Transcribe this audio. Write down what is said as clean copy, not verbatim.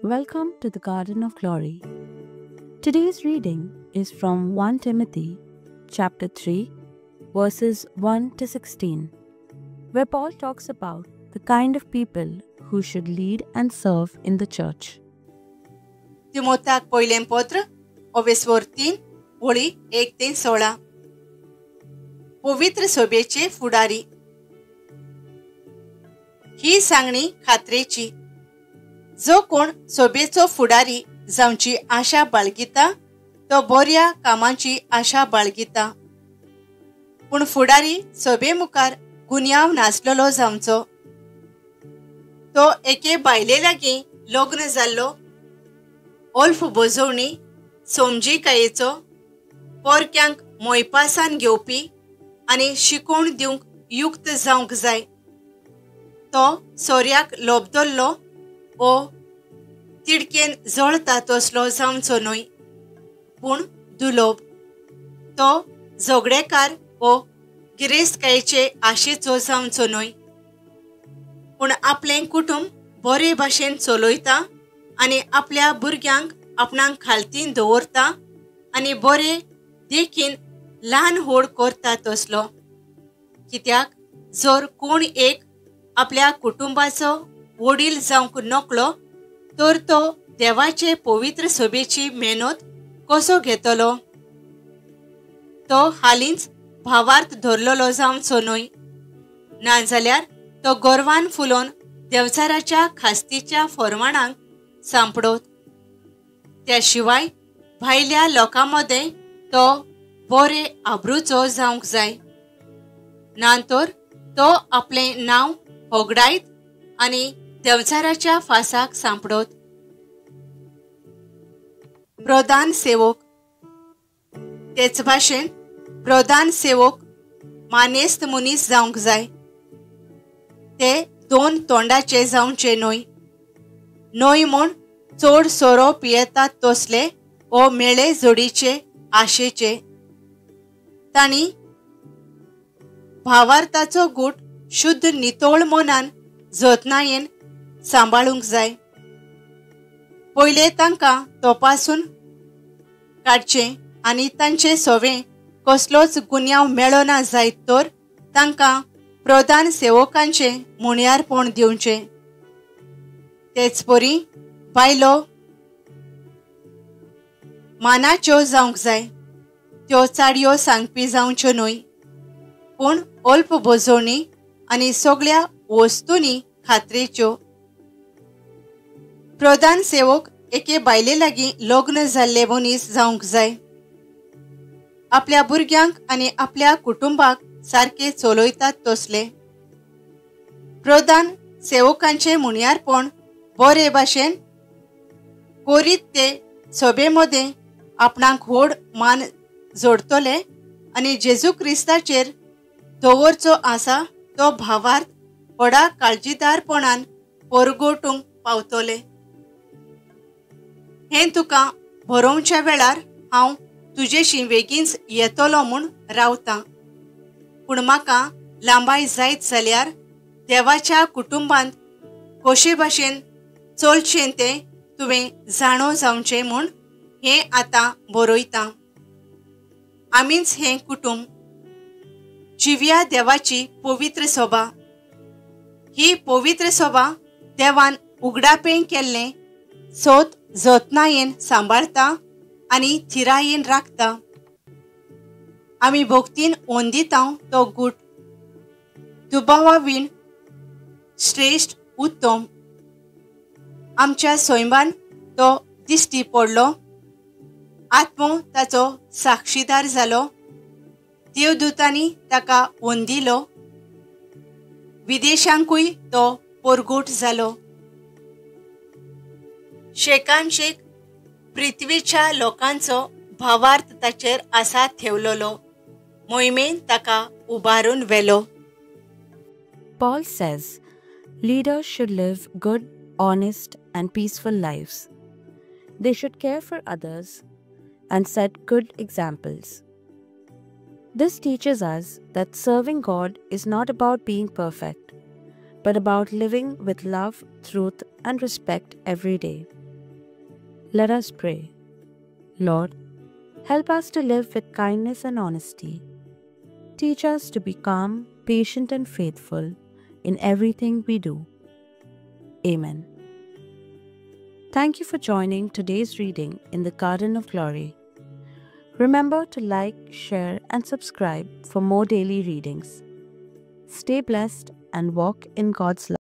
Welcome to the Garden of Glory. Today's reading is from 1 Timothy chapter 3 verses 1 to 16, where Paul talks about the kind of people who should lead and serve in the church. तिमोथाक पयलें पत्र ओवेसवर 3 वळी 1 ते 16. पवित्र सोबेचे फुडारी. ही सांगणी खात्रेची. जो कोण सोबेचो फुडारी जावची आशा बाळगिता तो बऱ्या कामांची आशा बाळगिता. पूण फुडारी सोबे मुखार गुन्यांव नासलेलो जावचो. तो एके बायले लागीं लग्न जाल्लो, ओल्फ बोजवणी, समजिकायेचो, पोरक्यांक मोयपासान घेवपी आनी शिकोवण दिवंक युक्त जावंक जाय. तो सोर्याक लोबदल्लो ओ तिडकेन जळता तसलो जावचो न्हय, पूण दुलोब. तो झगडेकार ओ गिरेस्तकायेचे आशेचो जावचो न्हय, पूण आपलें कुटुंब बरे भाशेन चलयता आनी आपल्या भुरग्यांक आपणाक खालतीन दवरता आनी बरे देखीन ल्हान व्हड करता तसलो. कित्याक जर कोण एक आपल्या कुटुंबाचो वडील जावंक नकलो तर तो देवाचे पवित्र सोबेची मेहनत कसो घेतलो. तो हालींच भावार्थ धरलेलो जावचो न्हय, नाजाल्यार तो गर्वान फुलोवन देवचाराच्या खास्तीच्या फरमाणांक सांपडोत. त्या शिवाय भायल्या लोकांमदें तो बरे आबरूचो जावंक जाय, नातर तो आपलें नांव होगडायत आनी देवचाराच्या फासाक सांपडोत. प्रधान सेवक. तेच भाशेन प्रधान सेवक मानेस्त मनीस जावंक जाय. ते दोन तोंडाचे जावचे न्हय, न्हय म्हूण चड सोरो पियेतात तसले ओ मेळे जोडीचे आशेचे. तांणी भावार्थाचो गूट शुद्ध नितोळ मनान जतनायेन सांबाळूंक जाय. पयले तांकां तपासून काडचें आनी तांचे सोवें कसलोच गुन्यांव मेळो ना जायत तर तांकां प्रधान सेवकांचें मुण्यारपण दिवचें. तेच परी बायलो मानाच्यो जावंक जाय. त्यो चाडयो सांगपी जावच्यो न्हय, पूण अल्प बोजवणी आनी सगळ्या वस्तूंनी खात्रेच्यो. प्रधान सेवक एके बायले लागीं लग्न जाल्ले मनीस जावंक जाय. आपल्या भुरग्यांक आनी आपल्या कुटुंबाक सारके चलयतात तसले. प्रधान सेवकांचे मुण्यारपण बरे भाशेन करीत ते सभेमध्ये आपणाक व्हड मान जोडतले आनी जेजू क्रिस्ताचेर दवरचो आसा तो भावार्थ व्हडा काळजीदारपणान परगोटूंक पावतले. हें तुका बरोवच्या वेळार हांव तुजेशी बेगीनच येतलो म्हूण रावतां. पूण म्हाका लांबाय जायत जाल्यार देवाच्या कुटुंबांत कशे भाशेन चलचें तें तुवें जाणो जावचें म्हूण हें आतां बरयतां. आमीच हें कुटुंब, जिव्या देवाची पवित्र सोबा. ही पवित्र सोबा देवान उगडापें केल्लें सोत जतनायेन सांबाळता आनी थिरायेन राखता. आमी भोगतीन ओंदिता तो गूट दुबावावीण श्रेश्ठ उत्तम. आमच्या सैमान तो दिश्टी पडलो. आत्मो ताचो साक्षीदार जालो. देवदूतांनी ताका वंदिलो. विदेशांकूय तो परगोट जालो. शेकांशेक पृथ्वीच्या लोकांचो भावार्थ ताचेर आसा ठेवलेलो. मोहिमेन ताका उबारून व्हेलो. Paul says leaders should live good, honest, and peaceful lives. They should care for others and set good examples. This teaches us that serving God is not about being perfect, but about living with love, truth, and respect every day. Let us pray. Lord, help us to live with kindness and honesty. Teach us to be calm, patient, and faithful in everything we do. Amen. Thank you for joining today's reading in the Garden of Glory. Remember to like, share, and subscribe for more daily readings. Stay blessed and walk in God's love.